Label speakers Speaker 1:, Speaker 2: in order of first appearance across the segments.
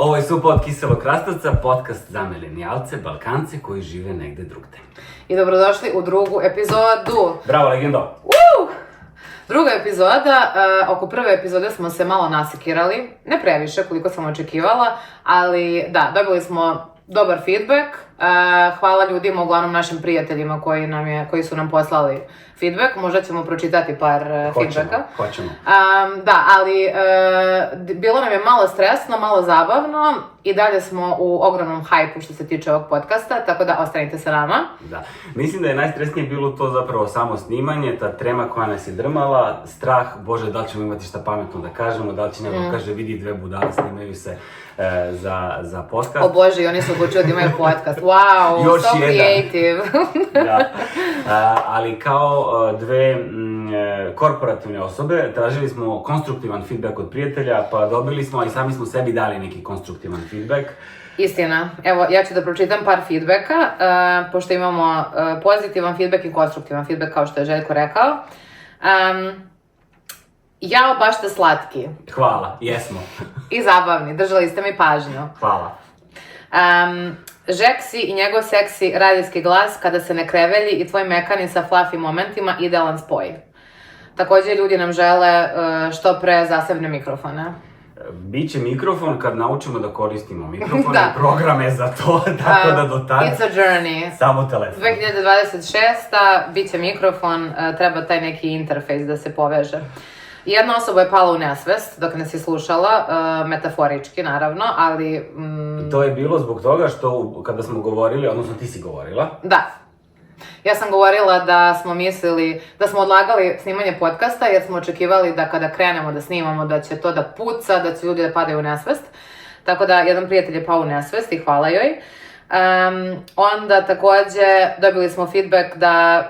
Speaker 1: Ovo je Supa od kiselog krastavca, podcast za milenijalce, Balkance koji žive negde drugde.
Speaker 2: I dobrodošli u drugu epizodu.
Speaker 1: Bravo, legendo!
Speaker 2: Druga epizoda, oko prve epizode smo se malo nasekirali, ne previše koliko sam očekivala, ali da, dobili smo dobar feedback. Hvala ljudima, uglavnom našim prijateljima koji su nam poslali feedback. Možda ćemo pročitati par feedbacka.
Speaker 1: Hoćemo.
Speaker 2: Da, ali bilo nam je malo stresno, malo zabavno i dalje smo u ogromnom hajpu što se tiče ovog podcasta, tako da ostanite sa nama.
Speaker 1: Da. Mislim da je najstresnije bilo to zapravo samo snimanje, ta trema koja nas je drmala, strah, bože, da li ćemo imati šta pametno da kažemo, da li će neko kaže vidi dve budale snimaju se za podcast.
Speaker 2: O bože, i oni su odlučili da imaju podcast. Wow,
Speaker 1: još
Speaker 2: so creative.
Speaker 1: Da. Ali kao dve korporativne osobe tražili smo konstruktivan feedback od prijatelja, pa dobili smo, a i sami smo sebi dali neki konstruktivan feedback.
Speaker 2: Istina. Evo, ja ću da pročitam par feedbacka, pošto imamo pozitivan feedback i konstruktivan feedback, kao što je Željko rekao. Jao, baš ste slatki.
Speaker 1: Hvala, jesmo.
Speaker 2: I zabavni, držali ste mi pažnju.
Speaker 1: Hvala.
Speaker 2: Žeksi i njegov seksi radijski glas kada se ne krevelji i tvoj mekani sa fluffy momentima idealan spoj. Također ljudi nam žele što pre zasebne mikrofone.
Speaker 1: Biće mikrofon kad naučimo da koristimo mikrofon i programe za to, tako da do tada...
Speaker 2: It's a journey.
Speaker 1: Samo telefon.
Speaker 2: 2026. Biće mikrofon, treba taj neki interfejs da se poveže. Jedna osoba je pala u nesvest dok nas je slušala, metaforički naravno, ali...
Speaker 1: To je bilo zbog toga što kada smo govorili, odnosno ti si govorila.
Speaker 2: Da. Ja sam govorila da smo mislili, da smo odlagali snimanje podcasta jer smo očekivali da kada krenemo da snimamo da će to da puca, da će ljudi da padaju u nesvest. Tako da jedan prijatelj je pao u nesvest i hvala joj. Onda takođe dobili smo feedback da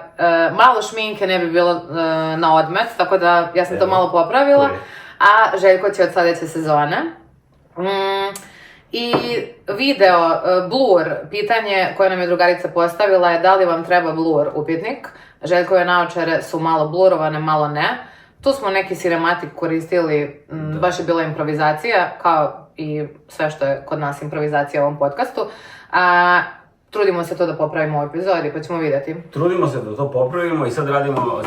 Speaker 2: malo šminke ne bi bilo na odmet, tako da ja sam to malo popravila, a Željko će od sledeće sezone. I video, blur, pitanje koje nam je drugarica postavila je da li vam treba blur upitnik. Željkove naočare su malo blurovane, malo ne. Tu smo neki cinematik koristili, baš je bila improvizacija, kao i sve što je kod nas improvizacija u ovom podcastu. Trudimo se to da popravimo u epizodi, pa ćemo vidjeti.
Speaker 1: Trudimo se da to popravimo i sad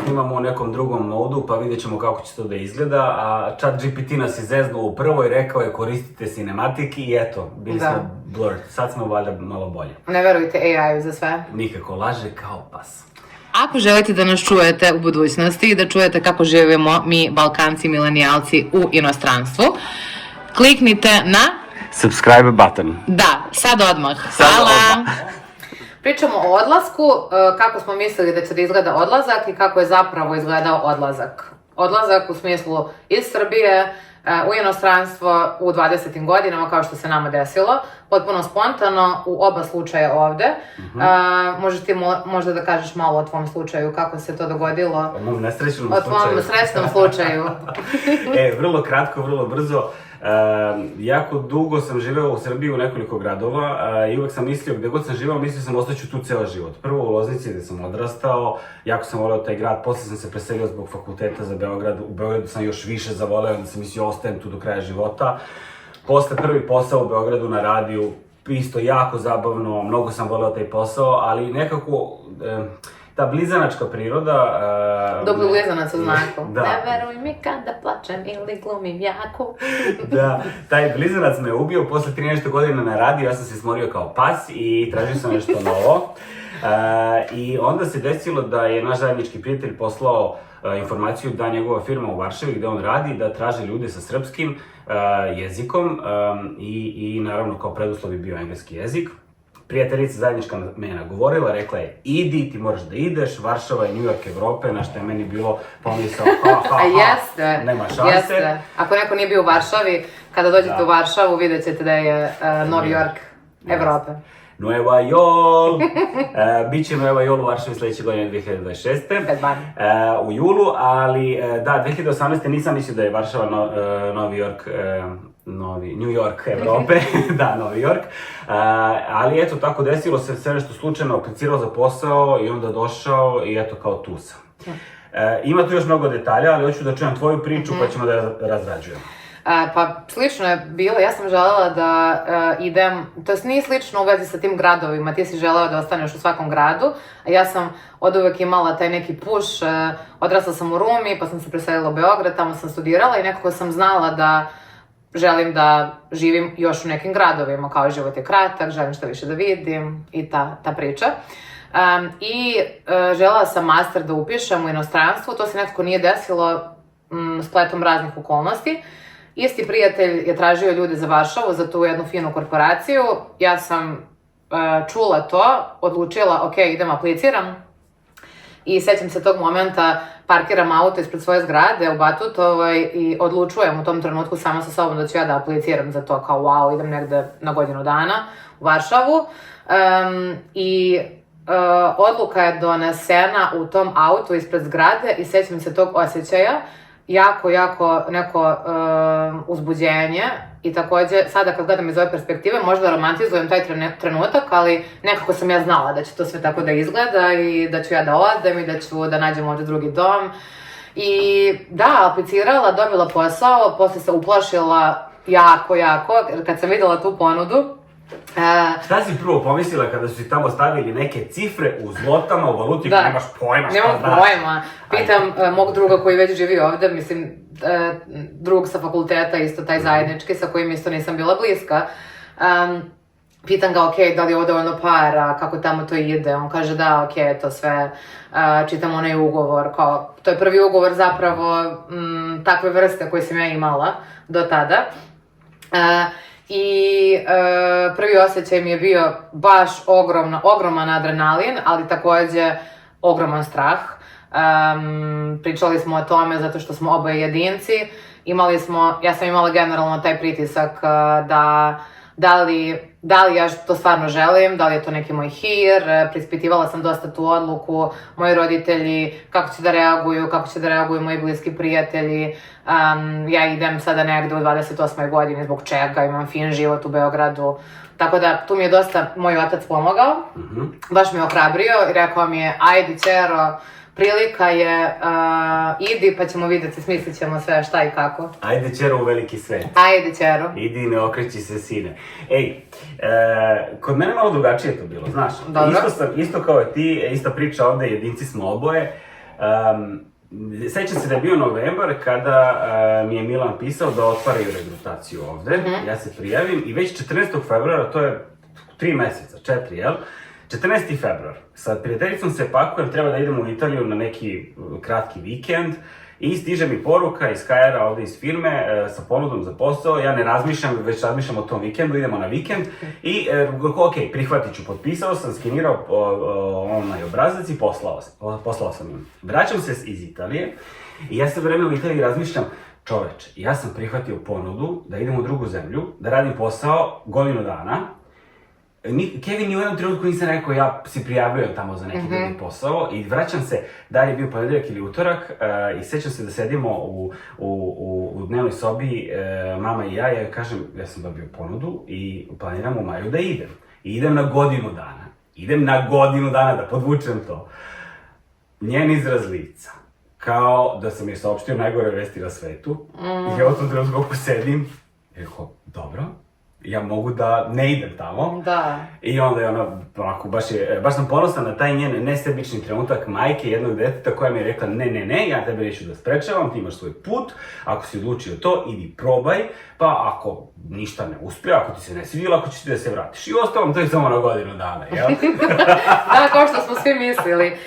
Speaker 1: snimamo u nekom drugom modu, pa vidjet ćemo kako će to da izgleda, a ChatGPT nas je zeznuo u prvoj, rekao je koristite cinematik i eto, bili smo blurred. Sad smo valjda malo bolje.
Speaker 2: Ne verujte AI-u za sve.
Speaker 1: Nikako, laže kao pas.
Speaker 2: Ako želite da nas čujete u budućnosti i da čujete kako živimo mi, Balkanci, milenijalci u inostranstvu, kliknite na
Speaker 1: subscribe button.
Speaker 2: Da, sad odmah. Hvala! Pričamo o odlasku, kako smo mislili da će da izgleda odlazak i kako je zapravo izgledao odlazak. Odlazak u smislu iz Srbije u inostranstvo u 20. godinama, kao što se nama desilo, potpuno spontano u oba slučaja ovde. Možeš ti možda da kažeš malo o tvom slučaju, kako se to dogodilo?
Speaker 1: O mom nesrećnom slučaju.
Speaker 2: O tvom srećnom slučaju.
Speaker 1: Vrlo kratko, vrlo brzo. Jako dugo sam živeo u Srbiji u nekoliko gradova i uvek sam mislio, gde god sam živeo, mislio sam ostaću tu ceo život. Prvo u Loznici gde sam odrastao, jako sam voleo taj grad, posle sam se preselio zbog fakulteta za Beograd, u Beogradu sam još više zavoleo, onda sam mislio ostajem tu do kraja života. Posle prvi posao u Beogradu na radiju, isto jako zabavno, mnogo sam voleo taj posao, ali nekako... Ta blizanačka priroda...
Speaker 2: Dupli blizanac u znaku.
Speaker 1: Da.
Speaker 2: Ne veruj mi kada plačem ili glumim jako.
Speaker 1: Da, taj blizanac me ubio posle 13 godina na radiju, ja sam se smorio kao pas i tražio sam nešto novo. I onda se desilo da je naš zajednički prijatelj poslao informaciju da njegova firma u Varšavi gde on radi, da traže ljude sa srpskim jezikom i naravno kao preduslov je bio engleski jezik. Prijateljica zajednička me je nagovorila, rekla je idi, ti moraš da ideš, Varšava je New York Evrope, na što je meni bilo pomisao nema šanse.
Speaker 2: Jeste. Ako neko nije bio u Varšavi, kada dođete u Varšavu vidjet ćete da je Novi York Evrope.
Speaker 1: Nueva Jol! Biće Nueva Jol u Varšavi sledeće godine 2026. U julu, ali da, 2018. nisam mislio da je Varšava Novi York New York Evrope, da, Novi York, ali eto, tako desilo se sve nešto slučajno, aplicirao za posao i onda došao i eto, kao tu sam. Ima tu još mnogo detalja, ali hoću da čujem tvoju priču pa ćemo da razrađujemo.
Speaker 2: Pa slično je bilo, ja sam želela da idem, to jest nije slično u vezi sa tim gradovima, ti si želela da ostaneš u svakom gradu, a ja sam od uvek imala taj neki push, odrasla sam u Rumi, pa sam se preselila u Beograd, tamo sam studirala i nekako sam znala da želim da živim još u nekim gradovima, kao život je kratak, želim što više da vidim i ta priča. Želela sam master da upišem u inostranstvu, to se nekako nije desilo spletom raznih okolnosti. Isti prijatelj je tražio ljude za Varšavu, za tu jednu finu korporaciju. Ja sam čula to, odlučila, ok, idem apliciram. I sećam se tog momenta, parkiram auto ispred svoje zgrade u Batutovoj i odlučujem u tom trenutku sama sa sobom da ću ja da apliciram za to, kao wow, idem negde na godinu dana u Varšavu. Odluka je donesena u tom autu ispred zgrade i sećam se tog osjećaja, jako neko uzbuđenje i takođe sada kad gledam iz ove perspektive možda romantizujem taj trenutak, ali nekako sam ja znala da će to sve tako da izgleda i da ću ja da odem i da ću da nađem ovde drugi dom. I da, aplicirala, dobila posao, posle se uplašila jako, jer kad sam videla tu ponudu.
Speaker 1: Šta si prvo pomislila kada su si tamo stavili neke cifre u zlotama, u valuti, da. Nemaš pojma šta znači?
Speaker 2: Nemam pojma. Pitam mog druga koji već živi ovde, mislim, drug sa fakulteta, isto taj zajednički, sa kojim isto nisam bila bliska. Pitam ga, ok, da li je ovo dovoljno para, kako tamo to ide, on kaže da, ok, to sve, čitam onaj ugovor, kao, to je prvi ugovor zapravo takve vrste koje sam ja imala do tada. Prvi osjećaj mi je bio baš ogroman adrenalin, ali takođe ogroman strah. Pričali smo o tome zato što smo oboje jedinci. Ja sam imala generalno taj pritisak da li ja to stvarno želim, da li je to neki moj hir, preispitivala sam dosta tu odluku, moji roditelji, kako će da reaguju moji bliski prijatelji. Ja idem sada negde u 28. godini, zbog čega, imam fin život u Beogradu. Tako da, tu mi je dosta moj otac pomogao, baš me ohrabrio i rekao mi je, ajde ćero, prilika je, idi pa ćemo vidjeti, smislit ćemo sve šta i kako.
Speaker 1: Ajde ćero u veliki svet.
Speaker 2: Ajde ćero.
Speaker 1: Idi i ne okreći se sine. Ej, kod mene malo drugačije to bilo, znaš.
Speaker 2: Dobro.
Speaker 1: Isto kao i ti, ista priča ovde, jedinci smo oboje. Sećam se da je bio novembar kada mi je Milan pisao da otvaraju regrutaciju ovde. Ja se prijavim i već 14. februara, to je 3 meseca, 4, jel? 14. februar, sa prijateljicom se pakujem, treba da idemo u Italiju na neki kratki vikend i stiže mi poruka iz HR-a ovde iz firme sa ponudom za posao, ja ne razmišljam, već razmišljam o tom vikendu, idemo na vikend i ok, prihvatit ću, potpisao sam, skenirao onaj obrazac i poslao sam im. Vraćam se iz Italije i ja se vreme u Italiji razmišljam, čoveče, ja sam prihvatio ponudu da idem u drugu zemlju, da radim posao godinu dana. Kevin, ni u jednom trenutku nisam rekao, ja si prijavio tamo za neki drugi posao i vraćam se, da li je bio ponedeljak ili utorak i sećam se da sedimo u dnevnoj sobi, mama i ja kažem, ja sam dobio ponudu i planiram u maju da idem. I idem na godinu dana, da podvučem to. Njen izraz lica, kao da sam je saopštio najgore vesti na svetu, i ja u tom trenutku sedim, i rekao, dobro, ja mogu da ne idem tamo.
Speaker 2: Da.
Speaker 1: I onda je ona, onako, baš sam ponosan na taj njen nesebični trenutak majke jednog deteta koja mi je rekla ne, ja tebe neću da sprečavam, ti imaš svoj put, ako si odlučio to, idi probaj, pa ako ništa ne uspije, ako ti se ne svidjelo, ako ćeš ti da se vratiš. I ostalom, to je samo na godinu dana, jel?
Speaker 2: Da, kao što smo svi mislili.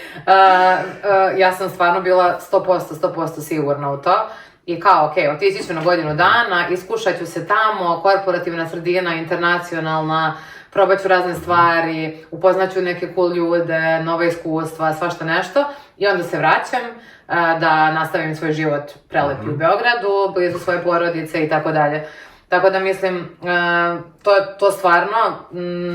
Speaker 2: Ja sam stvarno bila 100% sigurna u to. I kao, ok, otići ću na godinu dana, iskušat ću se tamo, korporativna sredina, internacionalna, probat ću razne stvari, upoznat ću neke cool ljude, nove iskustva, svašta nešto. I onda se vraćam da nastavim svoj život prelepi u Beogradu, blizu svoje porodice i tako dalje. Tako da mislim, to stvarno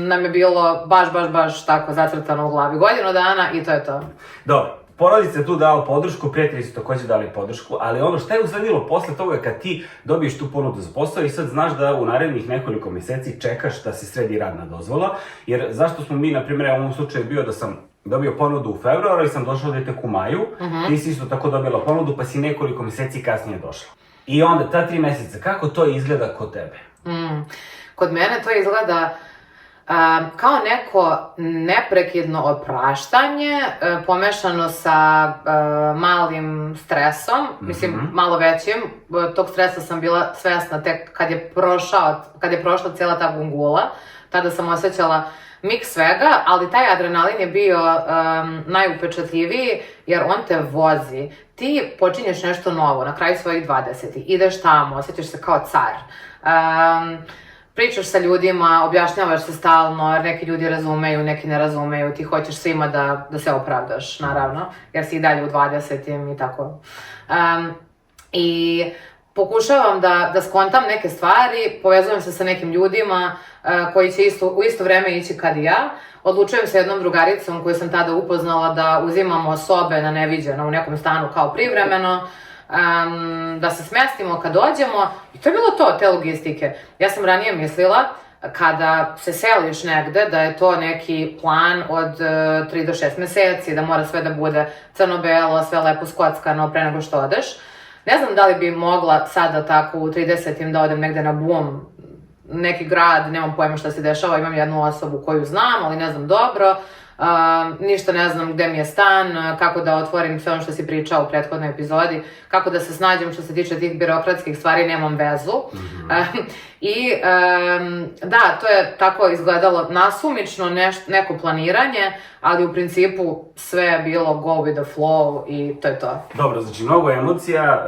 Speaker 2: nam je bilo baš tako zacrtano u glavi. Godinu dana i to je to.
Speaker 1: Dobro. Porodica je tu dala podršku, prijatelji su takođe dali podršku, ali ono šta je usledilo posle toga kad ti dobiješ tu ponudu za posao i sad znaš da u narednih nekoliko meseci čekaš da se sredi radna dozvola, jer zašto smo mi, na primjer, u ovom slučaju bio da sam dobio ponudu u februaru i sam došao da je tek u maju, ti si isto tako dobila ponudu pa si nekoliko meseci kasnije došla. I onda, ta 3 meseca, kako to izgleda kod tebe?
Speaker 2: Kod mene to izgleda kao neko neprekidno opraštanje, pomešano sa malim stresom, mislim malo većim. Tog stresa sam bila svesna tek kad je prošla cijela ta gungula, tada sam osjećala miks svega, ali taj adrenalin je bio najupečatljiviji jer on te vozi. Ti počinješ nešto novo na kraju svojih 20, ideš tamo, osjećaš se kao car. Pričaš sa ljudima, objašnjavaš se stalno, neki ljudi razumeju, neki ne razumeju, ti hoćeš svima da se opravdaš, naravno, jer si i dalje u 20 i tako. I pokušavam da skontam neke stvari, povezujem se sa nekim ljudima koji će u isto vreme ići kad i ja. Odlučujem se jednom drugaricom koju sam tada upoznala da uzimamo sobe na neviđeno u nekom stanu kao privremeno, da se smestimo kad dođemo i to je bilo to, te logistike. Ja sam ranije mislila kada se seliš negde da je to neki plan od 3 do 6 meseci, da mora sve da bude crno-belo, sve lepo skockano pre nego što odeš. Ne znam da li bi mogla sada tako u 30-im da odem negde na bum, neki grad, nemam pojma šta se dešava, imam jednu osobu koju znam, ali ne znam dobro. Ništa ne znam gde mi je stan, kako da otvorim sve ono što si pričao u prethodnoj epizodi, kako da se snađem što se tiče tih birokratskih stvari, nemam vezu. I da, to je tako izgledalo nasumično neko planiranje, ali u principu sve je bilo go with the flow i to je to.
Speaker 1: Dobro, znači mnogo emocija,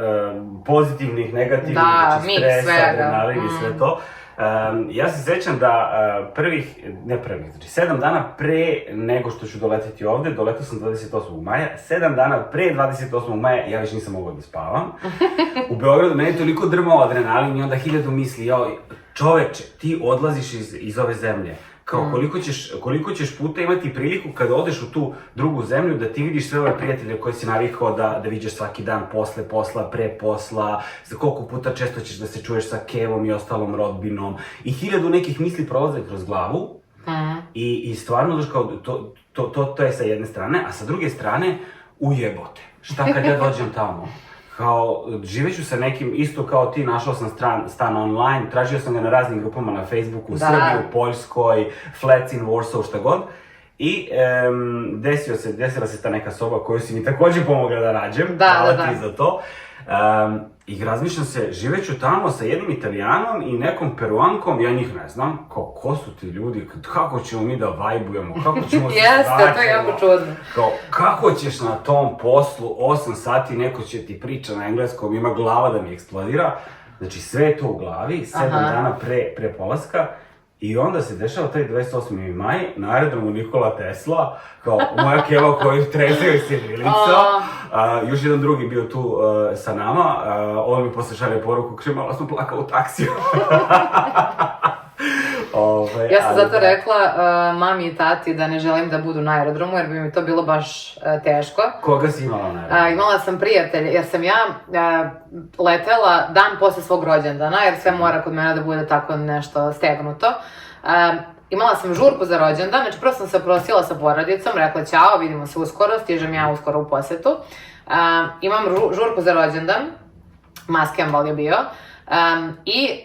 Speaker 1: pozitivnih, negativnih,
Speaker 2: da,
Speaker 1: znači stres, adrenalin i sve to. Ja se sećam da znači 7 dana pre nego što ću doleteti ovde, doletao sam 28. maja, 7 dana pre 28. maja ja već nisam mogao da spavam. U Beogradu meni je toliko drmao adrenalin i onda 1000 misli, čoveče, ti odlaziš iz ove zemlje. Kao koliko ćeš puta imati priliku kada odeš u tu drugu zemlju da ti vidiš sve ove prijatelje koje si navikao da viđaš svaki dan posle posla, pre posla, za koliko puta često ćeš da se čuješ sa Kevom i ostalom rodbinom i 1000 nekih misli prolaze kroz glavu i stvarno znaš kao to je sa jedne strane, a sa druge strane ujebote, šta kad ja dođem tamo? Kao, živeću sa nekim, isto kao ti, našao sam stan online, tražio sam ga na raznim grupama na Facebooku, u Srbiji, u Poljskoj, Flats in Warsaw, šta god. I desila se ta neka soba koju si mi također pomogla da nađem, hvala ti za to. I razmišljam se, živeću tamo sa jednim Italijanom i nekom Peruankom, ja njih ne znam, ko su ti ljudi, kako ćemo mi da vajbujemo, kako ćemo se
Speaker 2: Jeste, to je jako čudno.
Speaker 1: Kako ćeš na tom poslu 8 sati, neko će ti priča na engleskom, ima glava da mi eksplodira, znači sve je to u glavi, 7 dana pre polaska. I onda se dešava taj 28. maj na aerodromu Nikola Tesla, kao moja Keva koju tresaju se Milica. Još jedan drugi bio tu sa nama, on mi posle šalje poruku, kaže malo sam plakao u taksiju.
Speaker 2: Ja sam zato rekla mami i tati da ne želim da budu na aerodromu jer bi mi to bilo baš teško.
Speaker 1: Koga si imala na aerodromu?
Speaker 2: Imala sam prijatelje jer sam ja letela dan posle svog rođendana jer sve mora kod mene da bude tako nešto stegnuto. Imala sam žurku za rođendan, znači prvo sam se oprostila sa porodicom, rekla ćao, vidimo se uskoro, stižem ja uskoro u posetu. Imam žurku za rođendan, maskembal je bio, i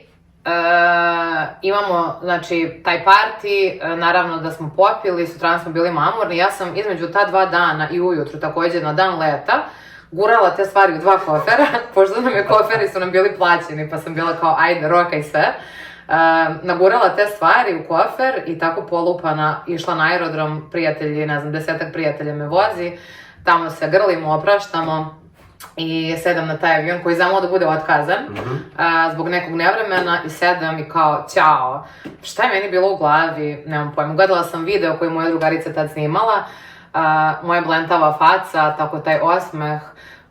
Speaker 2: imamo, znači, taj party, naravno da smo popili, sutradan smo bili mamurni, ja sam između ta 2 dana i ujutru, također na dan leta, gurala te stvari u 2 kofera, pošto nam je koferi su nam bili plaćeni, pa sam bila kao ajde, rokaj sve. Nagurala te stvari u kofer i tako polupana išla na aerodrom, prijatelji, ne znam, 10-ak prijatelja me vozi, tamo se grlimo, opraštamo i sedam na taj avion koji zamalo da bude otkazan zbog nekog nevremena i sedam i kao ćao. Šta je meni bilo u glavi, nemam pojma, gledala sam video koji moja drugarica tad snimala, moja blentava faca, tako taj osmeh,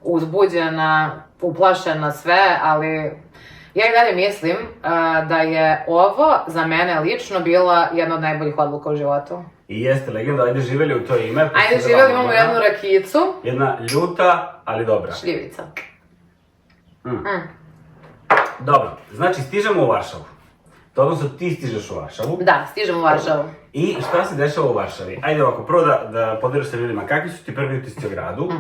Speaker 2: uzbuđena, uplašena sve, ali ja i dalje mislim da je ovo za mene lično bila jedna od najboljih odluka u životu.
Speaker 1: I jeste legenda, ajde živjeli u to ime.
Speaker 2: Ajde živjeli, imamo jednu rakicu.
Speaker 1: Jedna ljuta, ali dobra.
Speaker 2: Šljivica.
Speaker 1: Dobro, znači stižemo u Varšavu. Odnosno ti stižeš u Varšavu.
Speaker 2: Da, stižem u Varšavu.
Speaker 1: I šta se dešava u Varšavi? Ajde ovako, prvo da podeliš sa ljudima, kakvi su ti prvi utisci o gradu?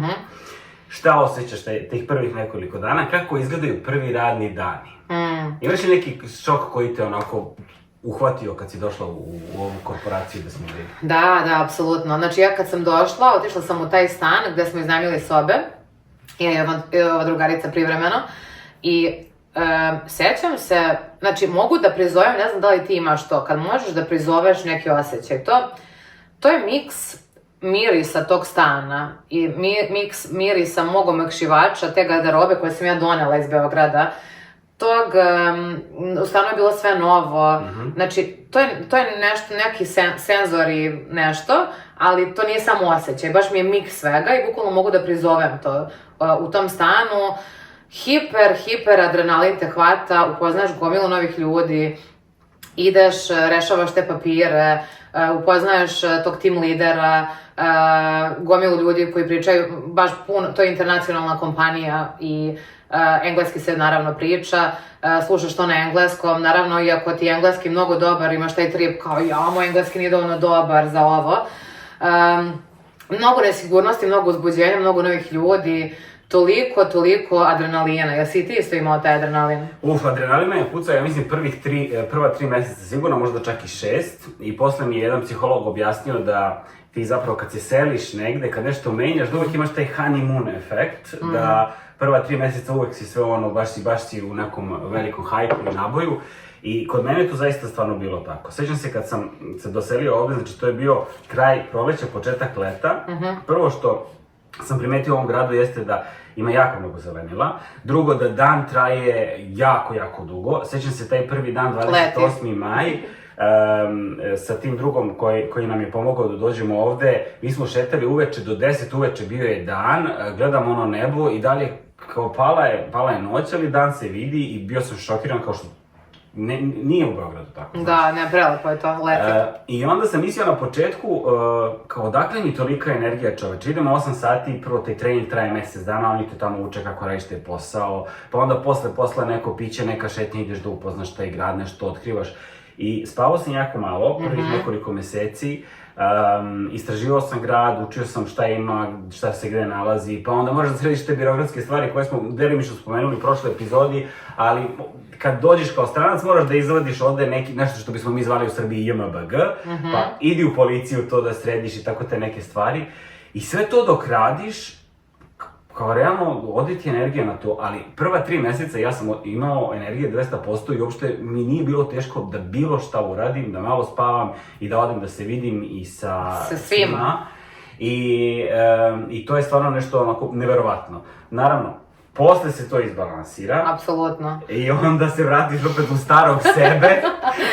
Speaker 1: šta osjećaš tih prvih nekoliko dana, kako izgledaju prvi radni dani? Imaš li neki šok koji te onako uhvatio kad si došla u ovu korporaciju da smo bili?
Speaker 2: Da, apsolutno. Znači ja kad sam došla, otišla sam u taj stan gde smo iznajmili sobe, i ova drugarica privremeno, i sećam se, znači mogu da prizovem, ne znam da li ti imaš to, kad možeš da prizoveš neki osjećaj, to je miks mirisa tog stana i miks mirisa mog omekšivača, te garderobe koje sam ja donela iz Beograda, u stanu je bilo sve novo, znači to je nešto, neki senzori nešto, ali to nije samo osjećaj, baš mi je miks svega i bukvalno mogu da prizovem to. U tom stanu hiper adrenalin te hvata, upoznaješ gomilu novih ljudi, ideš, rešavaš te papire, upoznaješ tog tim lidera, gomilu ljudi koji pričaju baš puno, to je internacionalna kompanija i engleski se naravno priča, slušaš to na engleskom, naravno iako ti je engleski mnogo dobar, imaš taj trip kao moj engleski nije dovoljno dobar za ovo. Mnogo nesigurnosti, mnogo uzbuđenja, mnogo novih ljudi, toliko adrenalina. Jesi ti isto imao taj adrenalin?
Speaker 1: Adrenalina je pucao, ja mislim prva 3 meseca sigurno, možda čak i 6. I posle mi je jedan psiholog objasnio da ti zapravo kad se seliš negde, kad nešto menjaš, da uvek imaš taj honeymoon efekt, da prva 3 meseca uvek si sve ono, baš si u nekom velikom hajpu i naboju. I kod mene je to zaista stvarno bilo tako. Sećam se kad sam se doselio ovde, znači to je bio kraj proleća, početak leta. Prvo što sam primetio u ovom gradu jeste da ima jako mnogo zelenila. Drugo, da dan traje jako dugo. Sećam se taj prvi dan, 28. maj, sa tim drugom koji nam je pomogao da dođemo ovde. Mi smo šetali uveče, do 10 uveče bio je dan, gledam ono nebo i dalje kao pala je noć, ali dan se vidi i bio sam šokiran kao što nije u Beogradu tako.
Speaker 2: Da, ne, prelepo je to, leti.
Speaker 1: I onda sam mislio na početku, kao odakle mi tolika energija čoveče, idemo 8 sati, prvo taj trening traje mesec dana, oni te tamo uče kako radiš taj posao, pa onda posle posla neko piće, neka šetnja, ideš da upoznaš taj grad, nešto otkrivaš. I spavao sam jako malo, prvih nekoliko meseci, istraživao sam grad, učio sam šta ima, šta se gde nalazi, pa onda možeš da središ te birokratske stvari koje smo delimično spomenuli u prošloj epizodi, ali kad dođeš kao stranac moraš da izvadiš ovde nešto što bismo mi zvali u Srbiji JMBG, pa idi u policiju to da središ i tako te neke stvari. I sve to dok radiš, kao realno, ode ti energija na to, ali prva 3 meseca ja sam imao energije 200% i uopšte mi nije bilo teško da bilo šta uradim, da malo spavam i da odem da se vidim i sa svima. I to je stvarno nešto onako neverovatno. Naravno, posle se to izbalansira.
Speaker 2: Apsolutno.
Speaker 1: I onda se vratiš opet u starog sebe.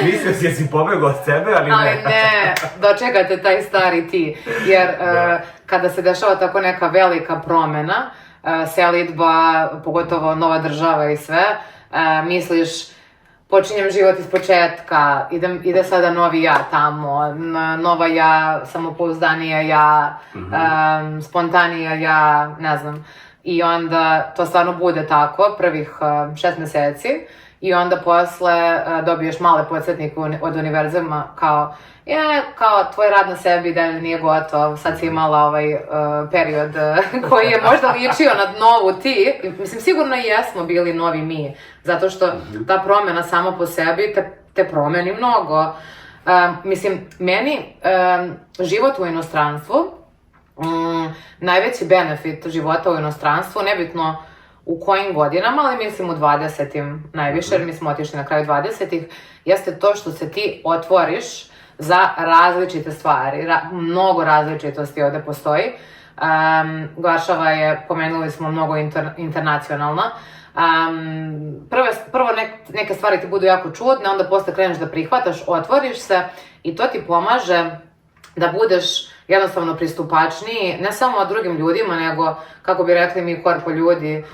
Speaker 1: Mislio si jesi pobegao od sebe, ali ne.
Speaker 2: Ali ne, dočekate taj stari ti. Jer kada se dešava tako neka velika promena, selidba, pogotovo nova država i sve, misliš počinjem život iz početka, ide sada novi ja tamo, nova ja, samopouzdanija ja, spontanija ja, ne znam. I onda to stvarno bude tako, prvih 6 meseci. I onda posle dobiješ male podsjetnike od univerzuma kao tvoj rad na sebi da nije gotov, sad si imala ovaj period koji je možda ličio na novu ti. Mislim, sigurno i jesmo bili novi mi, zato što ta promena sama po sebi te promeni mnogo. Mislim, meni život u inostranstvu, najveći benefit života u inostranstvu, nebitno u kojim godinama, ali mislim u 20-im najviše, jer mi smo otišli na kraju 20-ih, jeste to što se ti otvoriš za različite stvari. Mnogo različitosti ovde postoji. Varšava je, pomenuli smo, mnogo internacionalna. Prvo neke stvari ti budu jako čudne, onda posle kreneš da prihvataš, otvoriš se i to ti pomaže da budeš jednostavno pristupačniji, ne samo drugim ljudima, nego, kako bi rekli mi korpo ljudi,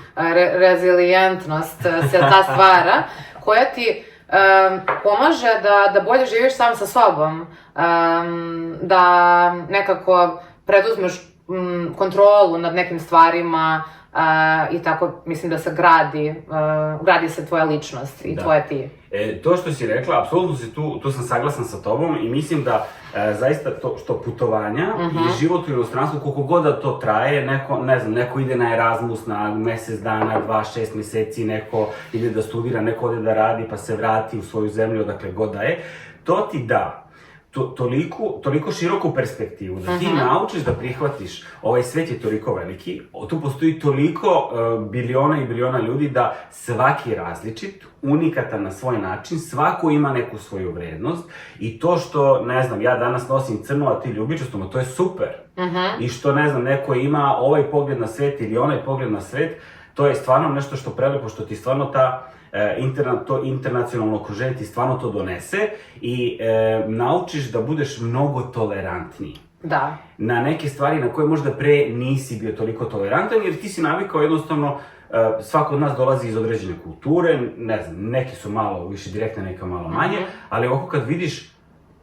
Speaker 2: rezilijentnost se ta stvara, koja ti pomaže da bolje živiš sam sa sobom, da nekako preduzmeš kontrolu nad nekim stvarima i tako mislim da se gradi se tvoja ličnost i tvoje ti.
Speaker 1: To što si rekla, apsolutno tu sam saglasan sa tobom i mislim da zaista to što putovanja i život u inostranstvu, koliko god da to traje, neko ide na Erasmus na mesec dana, 2-6 meseci, neko ide da studira, neko ode da radi pa se vrati u svoju zemlju odakle god da je, to ti da toliko široku perspektivu da ti naučiš da prihvatiš, ovaj svet je toliko veliki, tu postoji toliko biliona i biliona ljudi da svaki je različit, unikatan na svoj način, svako ima neku svoju vrednost i to što, ne znam, ja danas nosim crno, a ti ljubičasto, to je super. I što, ne znam, neko ima ovaj pogled na svet ili onaj pogled na svet, to je stvarno nešto što prelepo, što ti stvarno to internacionalno okruženje ti stvarno to donese i naučiš da budeš mnogo tolerantniji.
Speaker 2: Da.
Speaker 1: Na neke stvari na koje možda pre nisi bio toliko tolerantan, jer ti si navikao jednostavno, svako od nas dolazi iz određene kulture, ne znam, neki su malo više direktne, neka malo manje, ali ovako kad vidiš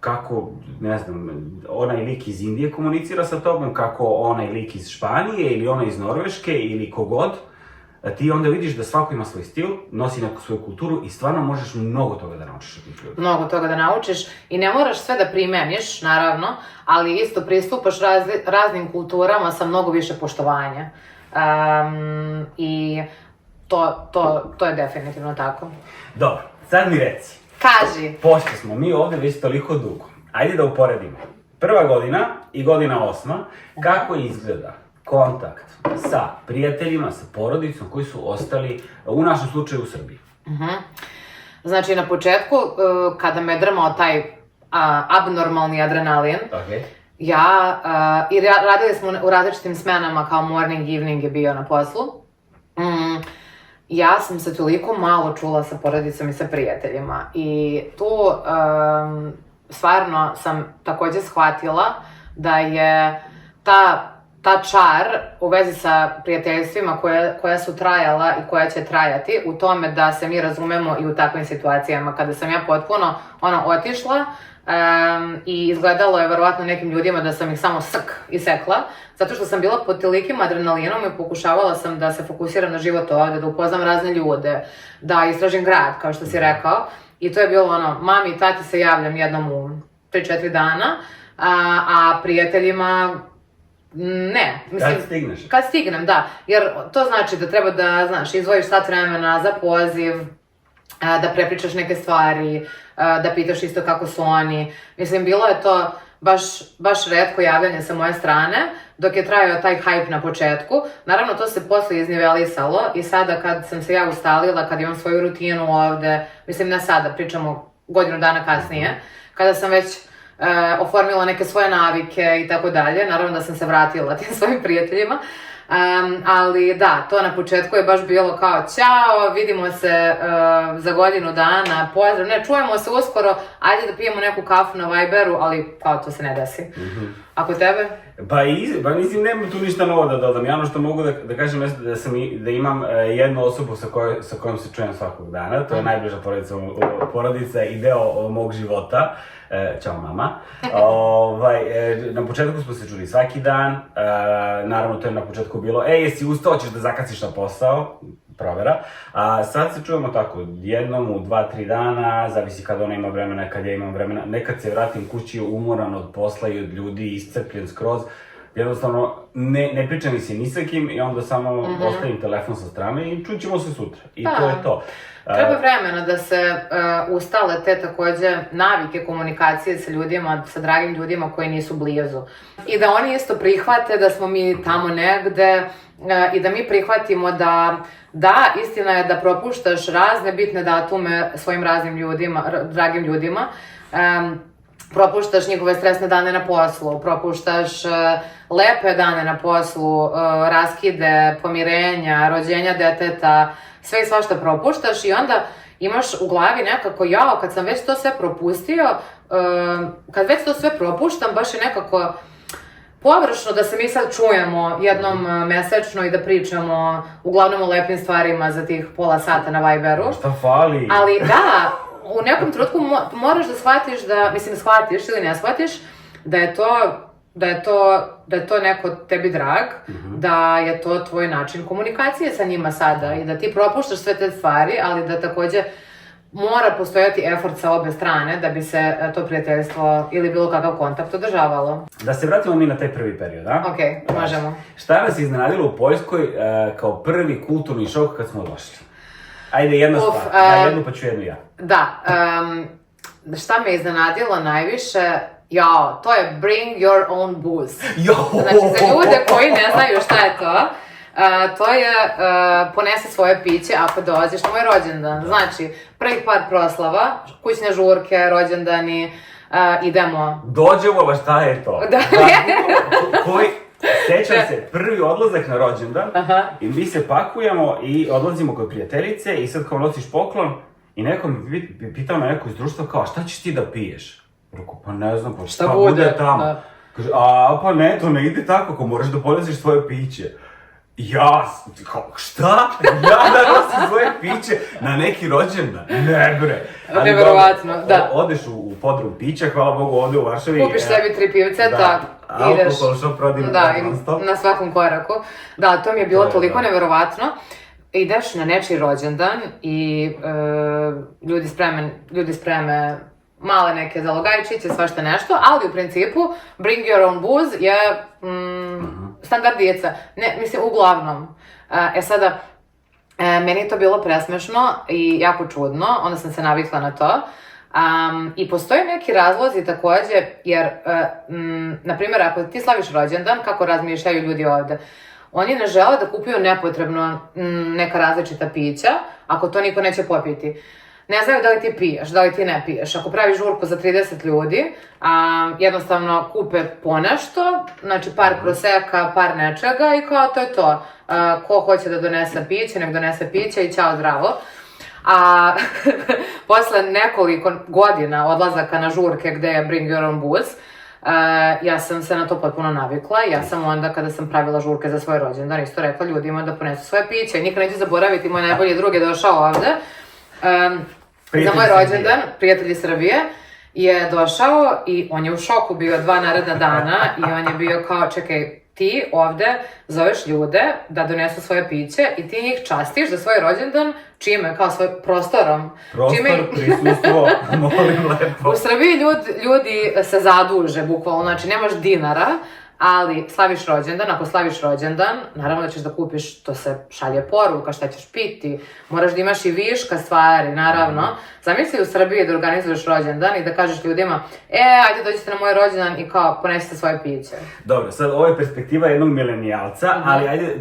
Speaker 1: kako, ne znam, onaj lik iz Indije komunicira sa tobom, kako onaj lik iz Španije ili onaj iz Norveške ili kogod, ti onda vidiš da svako ima svoj stil, nosi neku svoju kulturu i stvarno možeš mnogo toga da naučiš od tih ljudi. Mnogo toga
Speaker 2: da naučiš i ne moraš sve da primeniš, naravno, ali isto pristupaš raznim kulturama sa mnogo više poštovanja. I to je definitivno tako.
Speaker 1: Dobro, sad mi reci.
Speaker 2: Kaži.
Speaker 1: Pošto smo mi ovde već toliko dugo, ajde da uporedimo. Prva godina i godina 8, kako izgleda kontakt sa prijateljima, sa porodicom koji su ostali, u našem slučaju, u Srbiji?
Speaker 2: Znači, na početku, kada me drmao taj abnormalni adrenalin, i radili smo u različitim smenama, kao morning, evening je bio na poslu, ja sam se toliko malo čula sa porodicom i sa prijateljima i tu stvarno sam takođe shvatila da je ta čar u vezi sa prijateljstvima koja su trajala i koja će trajati u tome da se mi razumemo i u takvim situacijama. Kada sam ja potpuno otišla i izgledalo je verovatno nekim ljudima da sam ih samo isekla, zato što sam bila pod tolikim adrenalinom i pokušavala sam da se fokusiram na život ovde, da upoznam razne ljude, da istražim grad, kao što si rekao. I to je bilo mami i tati se javljam jednom u 3-4 dana, a prijateljima ne.
Speaker 1: Kad stigneš?
Speaker 2: Kad stignem, da. Jer to znači da treba da, znaš, izdvojiš sat vremena za poziv, da prepričaš neke stvari, da pitaš isto kako su oni. Mislim, bilo je to baš retko javljanje sa moje strane, dok je trajao taj hype na početku. Naravno, to se posle iznivelisalo i sada kad sam se ja ustalila, kad imam svoju rutinu ovde, mislim ne sada, pričamo godinu dana kasnije, kada sam već oformila neke svoje navike i tako dalje, naravno da sam se vratila tim svojim prijateljima, ali da, to na početku je baš bilo kao ćao, vidimo se za godinu dana, pozdrav, ne, čujemo se uskoro, ajde da pijemo neku kafu na Viberu, ali kao to se ne desi. Ako tebe?
Speaker 1: Pa mislim, nemam tu ništa novo da dodam. Ja ono što mogu da kažem jeste da imam jednu osobu sa kojom se čujem svakog dana, to je najbliža porodica i deo mog života. Ćao mama. Na početku smo se čuli svaki dan, naravno to je na početku bilo, jesi ustao, ćeš da zakaciš na posao, provera, a sad se čujemo tako, jednom u 2-3 dana, zavisi kad ona ima vremena, kad ja imam vremena, nekad se vratim kući umoran od posla i od ljudi, iscrpljen skroz, jednostavno ne pričam mi se ni sa kim i onda samo ostavim telefon sa strane i čućemo se sutra i to je to.
Speaker 2: Treba vremena da se ustale te takođe navike komunikacije sa ljudima, sa dragim ljudima koji nisu blizu. I da oni isto prihvate da smo mi tamo negde i da mi prihvatimo da, istina je da propuštaš razne bitne datume svojim raznim ljudima, dragim ljudima, propuštaš njihove stresne dane na poslu, propuštaš lepe dane na poslu, raskide, pomirenja, rođenja deteta, sve i svašta propuštaš i onda imaš u glavi nekako, kad sam već to sve propustio, kad već to sve propuštam, baš je nekako površno da se mi sad čujemo jednom mesečno i da pričamo uglavnom o lepim stvarima za tih pola sata na Viberu.
Speaker 1: Šta fali?
Speaker 2: Ali da, u nekom trenutku moraš da shvatiš ili ne shvatiš, da je to da je to neko tebi drag, da je to tvoj način komunikacije sa njima sada i da ti propuštaš sve te stvari, ali da takođe mora postojati effort sa obe strane da bi se to prijateljstvo ili bilo kakav kontakt održavalo.
Speaker 1: Da se vratimo mi na taj prvi period, a?
Speaker 2: Okej, možemo.
Speaker 1: Šta nas je iznenadilo u Poljskoj kao prvi kulturni šok kad smo došli? Ajde, jedna stvar. Jednu pa ću jednu ja.
Speaker 2: Da, šta me iznenadilo najviše, jao, to je bring your own booze. Znači, za ljude koji ne znaju šta je to, to je ponesi svoje piće ako dolaziš na moj rođendan. Znači, prvih par proslava, kućne žurke, rođendani, idemo.
Speaker 1: Dođemo, ba šta je to?
Speaker 2: Da.
Speaker 1: Sećam se, prvi odlazak na rođendan i mi se pakujemo i odlazimo kod prijateljice i sad kao nosiš poklon i neko mi pitao me neko iz društva kao šta ćeš ti da piješ? Rekao, pa ne znam, pa šta bude tamo? Da. Kaže, pa ne, to ne ide tako, ako moraš da poneziš svoje piće. Ja, šta? Ja da nosim svoje piće na neki rođendan? Ne bre.
Speaker 2: Neverovatno, da.
Speaker 1: Odeš u podrum pića, hvala Bogu, ovde u Varšavi.
Speaker 2: Kupiš sebi 3 pivceta, ideš.
Speaker 1: Alkohol shop prodaju non stop.
Speaker 2: Na svakom koraku. Da, to mi je bilo toliko neverovatno. Ideš na nečiji rođendan i ljudi spreme male neke zalogajčiće, svašta nešto, ali u principu bring your own booze je standardica. Ne, mislim, uglavnom. Sada, meni je to bilo presmešno i jako čudno, onda sam se navikla na to. I postoje neki razlozi takođe, jer, na primjer, ako ti slaviš rođendan, kako razmišljaju ljudi ovde, oni ne žele da kupuju nepotrebno neka različita pića, ako to niko neće popiti. Ne znaju da li ti piješ, da li ti ne piješ. Ako praviš žurku za 30 ljudi, jednostavno kupe ponešto, znači par proseka, par nečega i kao to je to. Ko hoće da donese piće, nek donese piće i ćao zdravo. A posle nekoliko godina odlazaka na žurke gde je bring your own booze, ja sam se na to potpuno navikla. Ja sam onda kada sam pravila žurke za svoj rođendan isto rekla ljudima da ponesu svoje piće. I nikad neću zaboraviti, moj najbolji drug je došao ovde. Za moj rođendan, prijatelji Srbije, je došao i on je u šoku bio 2 naredna dana i on je bio kao, čekaj, ti ovde zoveš ljude da donesu svoje piće i ti njih častiš za svoj rođendan, čime? Kao svoj prostorom.
Speaker 1: Prostor, prisustvo, molim lepo.
Speaker 2: U Srbiji ljudi se zaduže, bukvalno, znači nemaš dinara, ali slaviš rođendan, ako slaviš rođendan, naravno da ćeš da kupiš, to se šalje poruka, šta ćeš piti, moraš da imaš i viška stvari, naravno. Zamisli u Srbiji da organizuješ rođendan i da kažeš ljudima, ajde dođite na moj rođendan i kao ponesite svoje piće.
Speaker 1: Dobro, sad ovo je perspektiva jednog milenijalca, ali ajde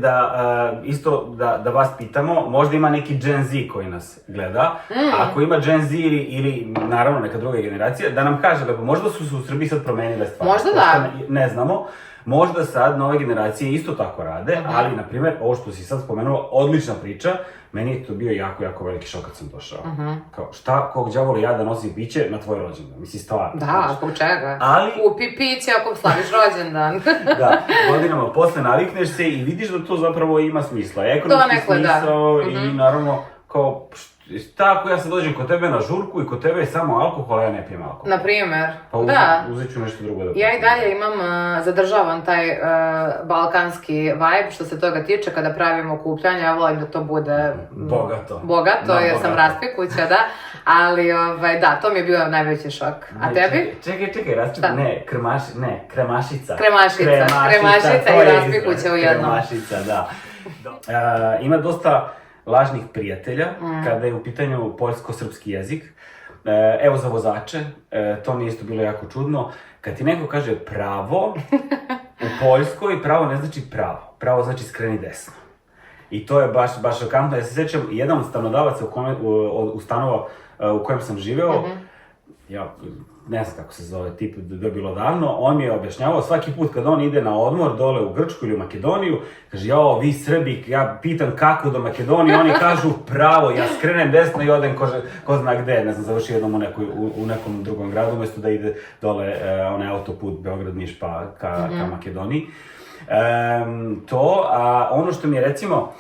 Speaker 1: da vas pitamo, možda ima neki Gen Z koji nas gleda, ako ima Gen Z ili naravno neka druga generacija, da nam kaže, možda su se u Srbiji sad promenile stvari.
Speaker 2: Možda da.
Speaker 1: Ne znamo. Možda sad nove generacije isto tako rade, ali, na primjer, ovo što si sad spomenula, odlična priča, meni je to bio jako, jako veliki šok kad sam došao. Kao, šta, kog đavola ja da nosim piće na tvoj rođendan? Mislim, stvarno.
Speaker 2: Da, zbog čega? Kupi piće ako slaviš rođendan.
Speaker 1: Da, godinama posle navikneš se i vidiš da to zapravo ima smisla. Ekonomski smisao i naravno, kao, šta ako ja sad dođem kod tebe na žurku i kod tebe je samo alkohol, a ja ne pijem alkohol?
Speaker 2: Naprimer,
Speaker 1: da. Pa uzet ću nešto drugo da pijem.
Speaker 2: Ja i dalje zadržavam taj balkanski vibe što se toga tiče kada pravimo okupljanje, ja volim da to bude bogato, jer sam raspikuća, da, ali da, to mi je bio najveći šok. A tebi?
Speaker 1: Čekaj, raspikuća, kremašica.
Speaker 2: Kremašica i raspikuća u jednom.
Speaker 1: Kremašica, da. Ima dosta lažnih prijatelja, kada je u pitanju poljsko-srpski jezik. Evo za vozače, to mi je isto bilo jako čudno. Kad ti neko kaže pravo, u Poljskoj pravo ne znači pravo. Pravo znači skreni desno. I to je baš šokantno. Ja se sjećam, jedan od stanodavaca u stanova u kojem sam živeo, ja ne znam kako se zove, tip da je bilo davno, on mi je objašnjavao svaki put kad on ide na odmor dole u Grčku ili u Makedoniju, kaže, jao, vi Srbi, ja pitam kako do Makedonije, oni kažu pravo, ja skrenem desno i odem ko zna gde, ne znam, završi jednom u nekom drugom gradu, umjesto da ide dole onaj autoput Beograd-Niš pa ka Makedoniji. Ono što mi je recimo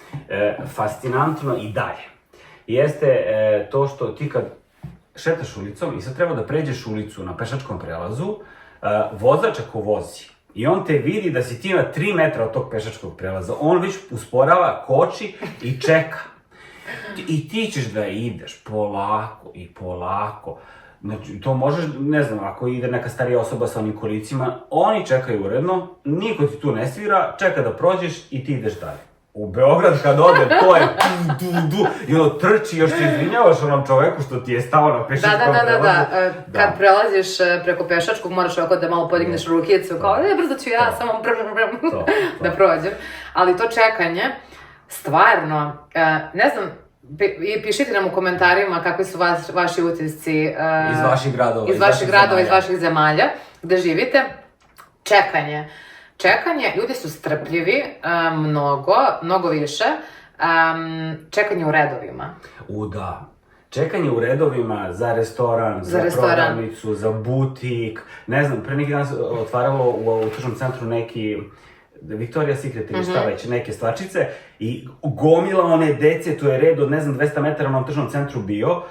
Speaker 1: fascinantno i dalje, jeste to što ti kad šetaš ulicom i sad treba da pređeš ulicu na pešačkom prelazu, vozač ako vozi, I on te vidi da si ti na 3 metra od tog pešačkog prelaza. On već usporava, koči i čeka. I ti ćeš da ideš polako i polako. Znači, to možeš, ne znam, ako ide neka starija osoba sa onim kolicima, oni čekaju uredno, niko ti tu ne svira, čeka da prođeš i ti ideš dalje. U Beograd kad ode, to je du, i ono trči, još ti izvinjavaš onom čoveku što ti je stao na pešačkom prelazu.
Speaker 2: Da. Kad prelaziš preko pešačkog, moraš ovako da malo podigneš rukicu, kao, brzo ću ja, samo da prođem. Ali to čekanje, stvarno, ne znam, pišite nam u komentarima kakvi su vaši utisci
Speaker 1: iz vaših gradova,
Speaker 2: iz vaših zemalja gde živite. Čekanje, ljudi su strpljivi, mnogo više. Čekanje u redovima.
Speaker 1: Da. Čekanje u redovima za restoran, za prodavnicu, za butik. Ne znam, pre neki dan se otvaralo u tržnom centru neki Victoria's Secret ili šta već, neke stvačice i gomila one dece, to je red od, ne znam, 200 metara na onom tržnom centru bio,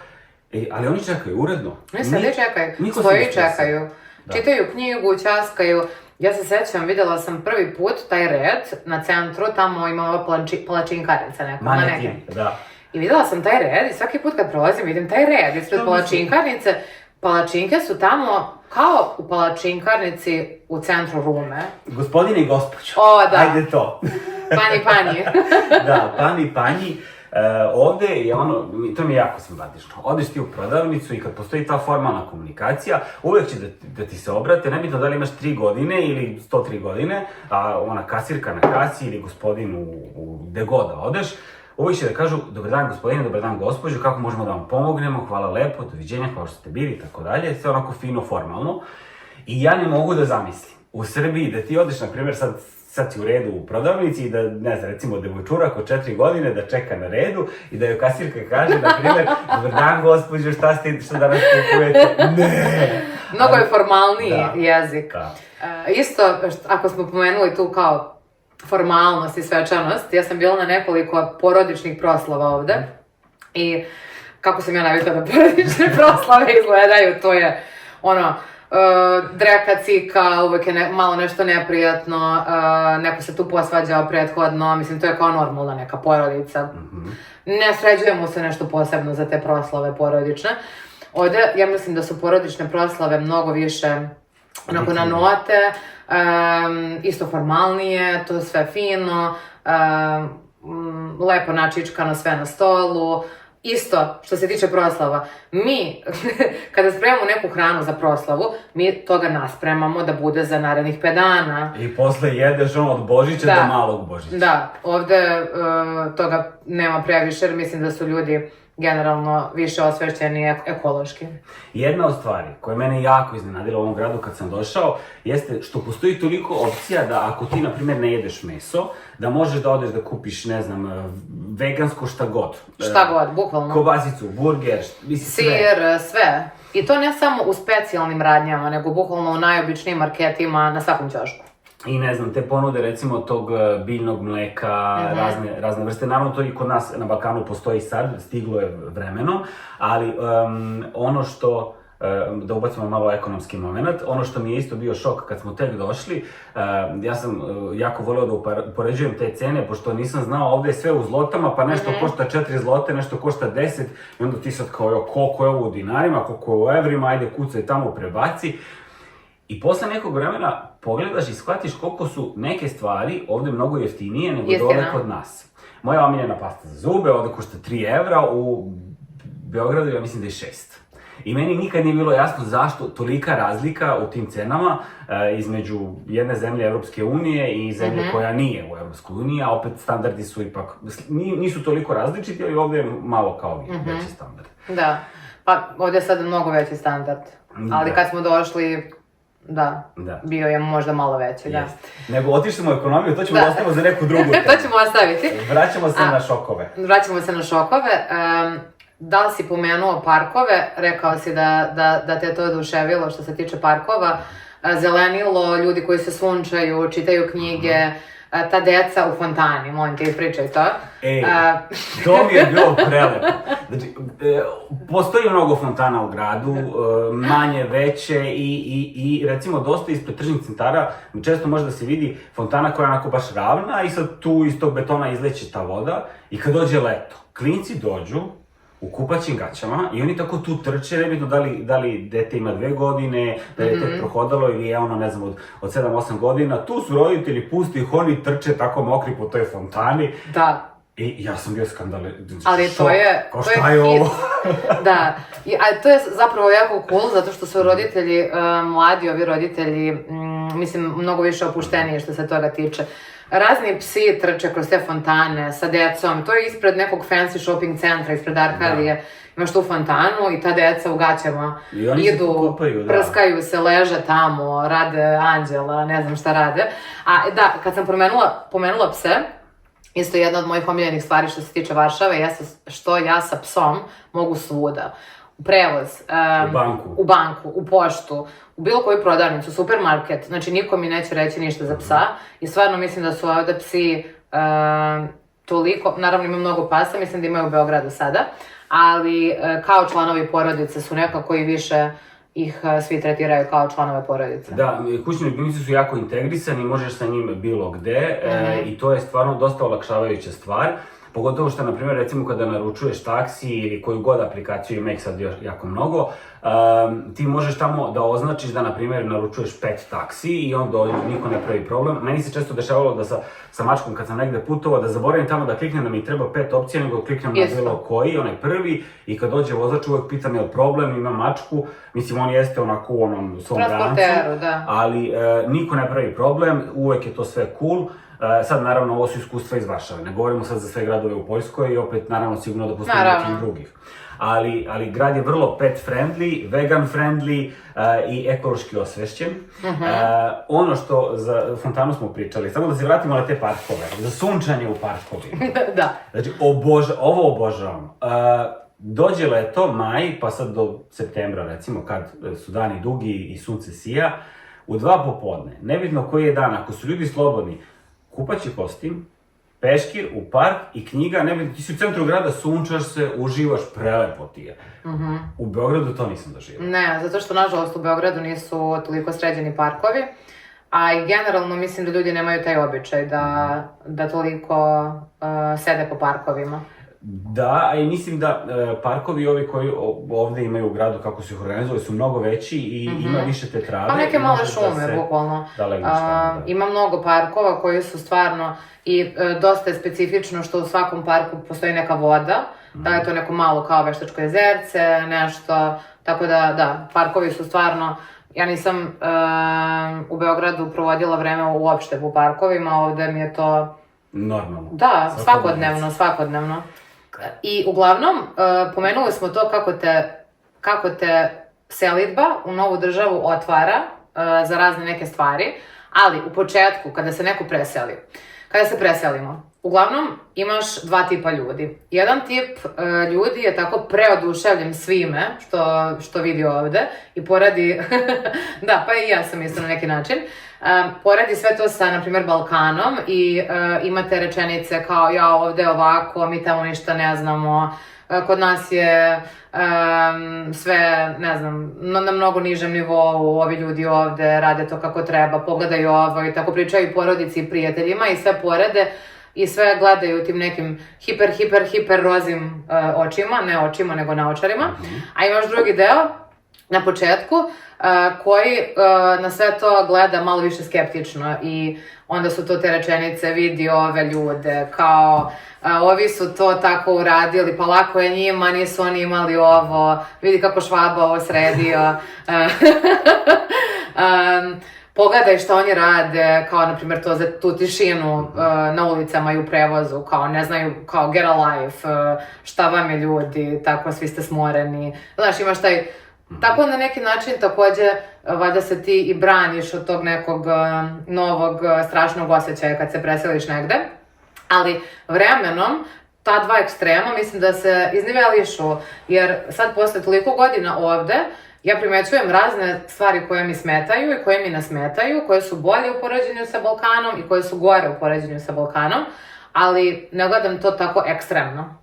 Speaker 1: ali oni čekaju uredno.
Speaker 2: Ne čekaju, stoji i čekaju. Čitaju knjigu, ćaskaju. Ja se sećam, videla sam prvi put taj red na centru, tamo ima ova palačinkarnica neka.
Speaker 1: Manekin, da.
Speaker 2: I videla sam taj red i svaki put kad prolazim vidim taj red ispred palačinkarnice. Palačinke su tamo kao u palačinkarnici u centru Rume.
Speaker 1: Gospodine i gospođo.
Speaker 2: O, da.
Speaker 1: Ajde to.
Speaker 2: Panji.
Speaker 1: Da, panji. Ovde je ono, to mi je jako simpatično. Odeš ti u prodavnicu i kad postoji ta formalna komunikacija, uvek će da ti se obrate, nebitno da li imaš 3 godine ili 103 godine, a ona kasirka na kasi ili gospodin gde god da odeš, uvijek će da kažu, dobar dan gospodine, dobar dan gospođo, kako možemo da vam pomognemo, hvala lepo, doviđenja, hvala što ste bili, i tako dalje, sve onako fino, formalno. I ja ne mogu da zamislim, u Srbiji, da ti odeš, na primjer, sad si u redu u prodavnici i da, ne znam, recimo, devojčurak od 4 godine da čeka na redu i da joj kasirka kaže, na primjer, dobar dan gospođo, što danas kupujete? Ne!
Speaker 2: Mnogo je formalniji jezik. Isto, ako smo pomenuli tu kao formalnost i svečanost, ja sam bila na nekoliko porodičnih proslava ovde i kako sam ja navikla da porodične proslave izgledaju, to je ono, dreka, cika, uvek je malo nešto neprijatno, neko se tu posvađao prethodno, mislim to je kao normalna neka porodica. Ne sređujemo se nešto posebno za te proslave porodične. Ovde, ja mislim da su porodične proslave mnogo više onako na note, isto formalnije, to je sve fino, lepo načičkano sve na stolu. Isto, što se tiče proslava, mi, kada spremamo neku hranu za proslavu, mi toga naspremamo da bude za narednih 5 dana.
Speaker 1: I posle jedeš ono od Božića do malog Božića.
Speaker 2: Da, ovde toga nema previše, jer mislim da su ljudi generalno više osvešćeni ekološki.
Speaker 1: Jedna od stvari koja je mene jako iznenadila u ovom gradu kad sam došao, jeste što postoji toliko opcija da ako ti, na primjer, ne jedeš meso, da možeš da odeš da kupiš, ne znam, vegansko šta god.
Speaker 2: Šta god, bukvalno.
Speaker 1: Kobasicu, burger,
Speaker 2: sir, sve. I to ne samo u specijalnim radnjama, nego bukvalno u najobičnijim marketima na svakom ćošku.
Speaker 1: I ne znam, te ponude recimo tog biljnog mleka, razne vrste, naravno to i kod nas na Balkanu postoji sad, stiglo je vremenom, ali ono što, da ubacimo malo ekonomski moment, ono što mi je isto bio šok kad smo tek došli, ja sam jako voleo da upoređujem te cene, pošto nisam znao, ovde je sve u zlotama, pa nešto košta 4 zlote, nešto košta 10, i onda ti sad kao, koliko je ovo u dinarima, koliko je u evrima, ajde kucaj tamo, prebaci. I posle nekog vremena pogledaš i shvatiš koliko su neke stvari ovde mnogo jeftinije nego dole kod nas. Moja omiljena pasta za zube ovde košta 3 evra, u Beogradu ja mislim da je 6. I meni nikad nije bilo jasno zašto tolika razlika u tim cenama između jedne zemlje Evropske unije i zemlje koja nije u Evropskoj uniji, a opet standardi su ipak, nisu toliko različiti, ali ovde je malo kao veći standard.
Speaker 2: Da, pa ovde je sad mnogo veći standard, ali kad smo došli, da, bio je možda malo veći, da.
Speaker 1: Nego otišli smo u ekonomiju, to ćemo da ostavimo za neku drugu temu.
Speaker 2: To ćemo ostaviti.
Speaker 1: Vraćamo se na šokove.
Speaker 2: Vraćamo se na šokove. Da li si pomenuo parkove, rekao si da te to oduševilo što se tiče parkova. Zelenilo, ljudi koji se sunčaju, čitaju knjige, ta deca u fontani, molim te, ispričaj to.
Speaker 1: To mi je bilo prelepo. Znači, postoji mnogo fontana u gradu, manje, veće i recimo dosta ispred tržnih centara često može da se vidi fontana koja je onako baš ravna i sad tu iz tog betona izleće ta voda i kad dođe leto, klinci dođu u kupaćim gaćama i oni tako tu trče, nebitno da li dete ima 2 godine, da je tek prohodalo ili je ono, ne znam, od 7-8 godina, tu su roditelji, pusti ih, oni trče tako mokri po toj fontani.
Speaker 2: Da.
Speaker 1: I ja sam bio skandale,
Speaker 2: ali
Speaker 1: to je
Speaker 2: ovo? Da, a to je zapravo jako cool, zato što su roditelji, mladi ovi roditelji, mislim, mnogo više opušteniji što se toga tiče. Razni psi trče kroz te fontane sa decom, to je ispred nekog fancy shopping centra, ispred Arkadije, imaš tu fontanu i ta deca u gaćama idu, prskaju se, leže tamo, rade anđela, ne znam šta rade. A da, kad sam pomenula pse, isto jedna od mojih omiljenih stvari što se tiče Varšave jeste što ja sa psom mogu svuda. U prevoz, u banku, u poštu, u bilo koju prodavnicu, supermarket, znači niko mi neće reći ništa za psa i stvarno mislim da su ovde psi toliko, naravno ima mnogo pasa, mislim da imaju u Beogradu sada, ali kao članovi porodice su nekako i više ih svi tretiraju kao članove porodice.
Speaker 1: Da, kućni ljubimci su jako integrisani, možeš sa njime bilo gde i to je stvarno dosta olakšavajuća stvar. Pogotovo što, na primjer, recimo kada naručuješ taksi ili koju god aplikaciju, ima ih sad jako mnogo, ti možeš tamo da označiš da, na primjer, naručuješ 5 taksi i onda niko ne pravi problem. Meni se često dešavalo da sa mačkom kad sam negde putovao, da zaboravim tamo da kliknem da mi treba 5 opcija, nego kliknem na bilo koji, onaj prvi, i kad dođe vozač uvek pitam je li problem, ima mačku, mislim on jeste onako u onom svom brancu, ali niko ne pravi problem, uvek je to sve cool. Sad, naravno, ovo su iskustva iz Varšave, ne govorimo sad za sve gradove u Poljskoj i opet, naravno, sigurno da postoji nekih drugih. Ali grad je vrlo pet friendly, vegan friendly i ekološki osvešćen. Ono što, za fontanu smo pričali, samo da se vratimo na te parkove, za sunčanje u parkovima.
Speaker 2: Da.
Speaker 1: Znači, ovo obožavam. Dođe leto, maj, pa sad do septembra, recimo, kad su dani dugi i sunce sija, u 2 popodne, nebitno koji je dan, ako su ljudi slobodni, kupaći kostim, peškir u park i knjiga, nebitno, ti si u centru grada, sunčaš se, uživaš, prelepo ti je. U Beogradu to nisam doživio.
Speaker 2: Ne, zato što, nažalost, u Beogradu nisu toliko sređeni parkovi, a i generalno mislim da ljudi nemaju taj običaj da toliko sede po parkovima.
Speaker 1: Da, a i mislim da parkovi ovi koji ovde imaju u gradu, kako su ih organizovali, su mnogo veći i ima više te trave.
Speaker 2: Pa neke male šume, bukvalno. Ima mnogo parkova koji su stvarno i dosta je specifično što u svakom parku postoji neka voda, da je to neko malo kao Veštačko jezerce, nešto, tako da, parkovi su stvarno, ja nisam u Beogradu provodila vreme uopšte u parkovima, ovde mi je to...
Speaker 1: Normalno.
Speaker 2: Da, svakodnevno. I uglavnom, pomenuli smo to kako te selidba u novu državu otvara za razne neke stvari, ali u početku, kada se neko preseli, kada se preselimo, uglavnom imaš 2 tipa ljudi. Jedan tip ljudi je tako preoduševljen svime što vidi ovde i poradi, da, pa i ja sam isto na neki način, poradi sve to sa, na primjer, Balkanom i imate rečenice kao ja ovde ovako, mi tamo ništa ne znamo, kod nas je sve, ne znam, na mnogo nižem nivou, ovi ljudi ovde rade to kako treba, pogledaju ovo i tako pričaju porodici i prijateljima i sve porede i sve gledaju tim nekim hiper rozim očima, ne očima nego naočarima, a imaš drugi deo na početku koji na sve to gleda malo više skeptično i onda su to te rečenice, vidi ove ljude, kao ovi su to tako uradili, pa lako je njima, nisu oni imali ovo, vidi kako Švaba ovo sredio, pogledaj što oni rade, kao na primjer to za tu tišinu na ulicama i u prevozu, kao ne znaju, kao get a life, šta vam je ljudi, tako svi ste smoreni, znaš imaš taj. Tako na neki način takođe, valjda se ti i braniš od tog nekog novog strašnog osjećaja kad se preseliš negde, ali vremenom ta 2 ekstrema mislim da se iznivelišu, jer sad posle toliko godina ovde, ja primećujem razne stvari koje mi smetaju i koje mi ne smetaju, koje su bolje u poređenju sa Balkanom i koje su gore u poređenju sa Balkanom, ali ne gledam to tako ekstremno.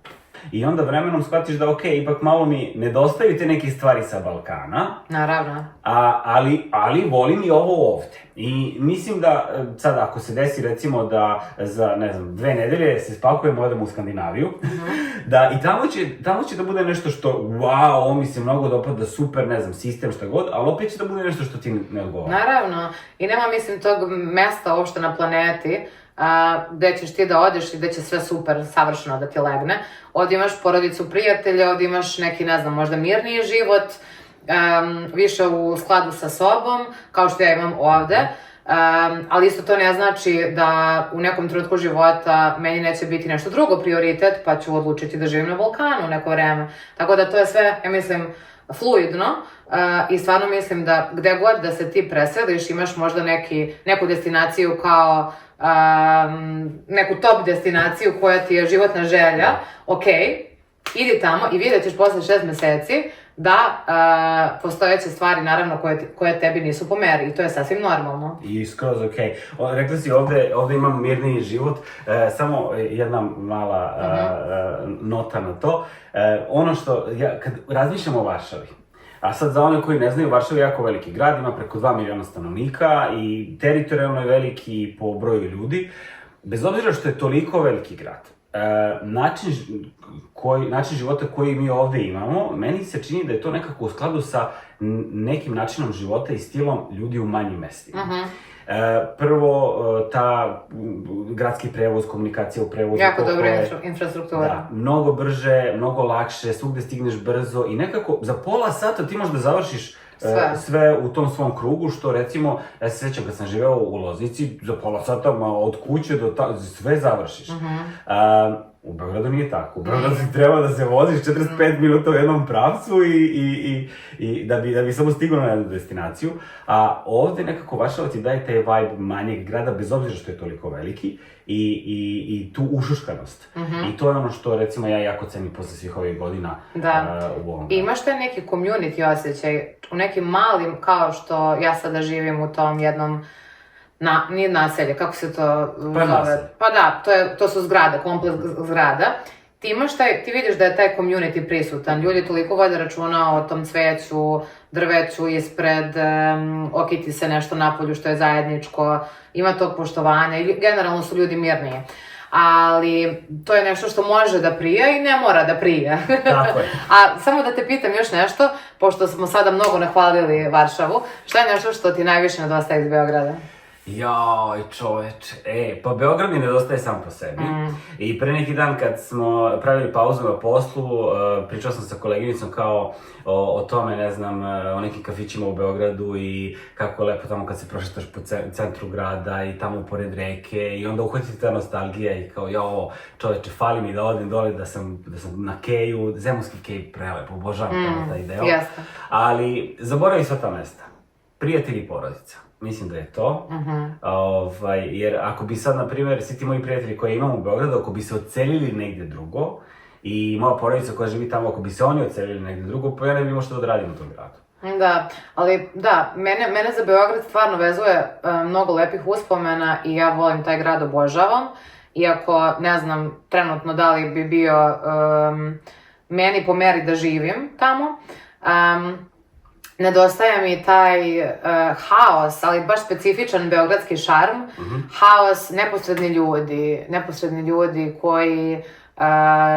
Speaker 1: I onda vremenom shvatiš da ipak malo mi nedostaju te neke stvari sa Balkana.
Speaker 2: Naravno.
Speaker 1: Ali volim i ovo ovde. I mislim da sad ako se desi recimo da za, 2 nedelje se spakujemo, odemo u Skandinaviju, da i tamo će da bude nešto što, wow, ovo mi se mnogo dopada, super, sistem, šta god, ali opet će da bude nešto što ti ne odgovara.
Speaker 2: Naravno. I nema, mislim, tog mesta uopšte na planeti gde ćeš ti da odeš i gde će sve super, savršeno da ti legne. Ovdje imaš porodicu prijatelja, ovdje imaš neki, možda mirniji život, više u skladu sa sobom, kao što ja imam ovde. Ali isto to ne znači da u nekom trenutku života meni neće biti nešto drugo prioritet, pa ću odlučiti da živim na Balkanu neko vreme. Tako da to je sve, ja mislim, fluidno i stvarno mislim da gde god da se ti preseliš imaš možda neku destinaciju kao neku top destinaciju koja ti je životna želja, idi tamo i vidjet ćeš posle 6 meseci da postojeće stvari, naravno, koje tebi nisu po meri i to je sasvim normalno.
Speaker 1: I skroz rekla si ovde imam mirniji život, samo jedna mala nota na to. Ono što, kad razmišljam o Varšavi, a sad za one koji ne znaju, Varšava je jako veliki grad, ima preko 2 miliona stanovnika i teritorijalno je veliki po broju ljudi. Bez obzira što je toliko veliki grad, način života koji mi ovde imamo, meni se čini da je to nekako u skladu sa nekim načinom života i stilom ljudi u manjim mestima. Prvo, ta gradski prevoz, komunikacija u prevozu.
Speaker 2: Jako dobra infrastruktura.
Speaker 1: Da, mnogo brže, mnogo lakše, svugde stigneš brzo i nekako za pola sata ti možeš da završiš sve u tom svom krugu, što recimo, ja se sjećam kad sam živeo u Loznici, za pola sata od kuće do sve završiš. U Beogradu nije tako. U Beogradu si treba da se voziš 45 minuta u jednom pravcu i da bi samo stigao na jednu destinaciju. A ovde nekako Varšava ti daje taj vibe manjeg grada, bez obzira što je toliko veliki, i tu ušuškanost. I to je ono što, recimo, ja jako cenim posle svih ovih godina u ovom gradu.
Speaker 2: I imaš taj neki community osjećaj u nekim malim, kao što ja sada živim u tom jednom nije naselje, kako se to zove? Pa da, to su zgrade, kompleks zgrada. Ti vidiš da je taj community prisutan, ljudi toliko vode računa o tom cveću, drveću ispred, okiti se nešto napolju što je zajedničko, ima tog poštovanja i generalno su ljudi mirniji. Ali to je nešto što može da prije i ne mora da prije.
Speaker 1: Tako je.
Speaker 2: A samo da te pitam još nešto, pošto smo sada mnogo nahvalili Varšavu, šta je nešto što ti najviše nedostaje iz Beograda?
Speaker 1: Joj, čoveče, pa Beograd mi nedostaje sam po sebi. I pre neki dan kad smo pravili pauzu na poslu, pričao sam sa koleginicom kao o tome, o nekim kafićima u Beogradu i kako je lepo tamo kad se prošetaš po centru grada i tamo pored reke i onda uhvati ta nostalgija i kao, čoveče, fali mi da odem dole, da sam na Keju, Zemunski Kej prelepo, obožavam tamo taj deo. Ali zaboravi sva ta mesta, prijatelji i porodica. Mislim da je to, jer ako bi sad, na primjer, svi ti moji prijatelji koje imam u Beogradu, ako bi se odselili negde drugo i moja porodica koja živi tamo, ako bi se oni odselili negde drugo, pa ja ne bi imao što da odradim u tom gradu.
Speaker 2: Da, ali da, mene za Beograd stvarno vezuje mnogo lepih uspomena i ja volim taj grad, obožavam, iako ne znam trenutno da li bi bio meni po meri da živim tamo. Nedostaje mi taj haos, ali baš specifičan beogradski šarm. Haos, neposredni ljudi koji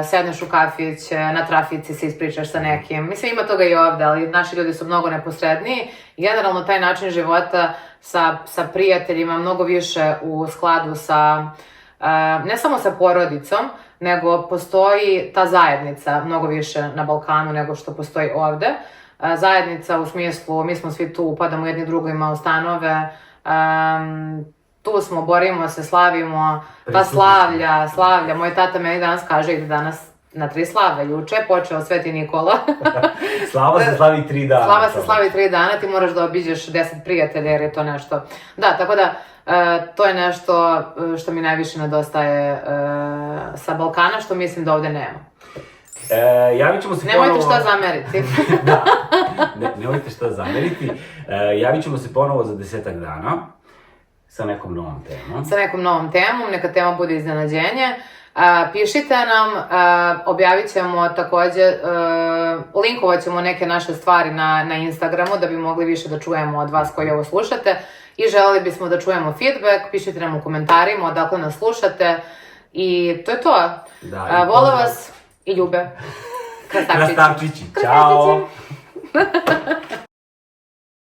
Speaker 2: sedneš u kafić, na trafici se ispričaš sa nekim. Mislim, ima toga i ovde, ali naši ljudi su mnogo neposredniji. Generalno, taj način života sa prijateljima mnogo više u skladu sa, ne samo sa porodicom, nego postoji ta zajednica mnogo više na Balkanu nego što postoji ovde. Zajednica u smislu, mi smo svi tu, upadamo jedni drugima u stanove, tu smo, borimo se, slavimo, pa slavlja. Moj tata meni danas kaže, ide danas na 3 slave, juče je počeo Sveti Nikola.
Speaker 1: Slava se slavi 3 dana.
Speaker 2: Slava se slavi 3 dana, ti moraš da obiđeš 10 prijatelja jer je to nešto. Da, tako da, to je nešto što mi najviše nedostaje sa Balkana, što mislim da ovde nema.
Speaker 1: Javit ćemo se ponovo...
Speaker 2: Nemojte šta zameriti.
Speaker 1: Da. Nemojte što zameriti. Javit ćemo se ponovo za 10 dana sa nekom novom temom.
Speaker 2: Sa nekom novom temom, neka tema bude iznenađenje. Pišite nam, objavit ćemo takođe, linkovat ćemo neke naše stvari na Instagramu da bi mogli više da čujemo od vas koji ovo slušate i želeli bismo da čujemo feedback, pišite nam u komentarima odakle nas slušate i to je to. Vole vas i ljube.
Speaker 1: Krastavčići. Ćao!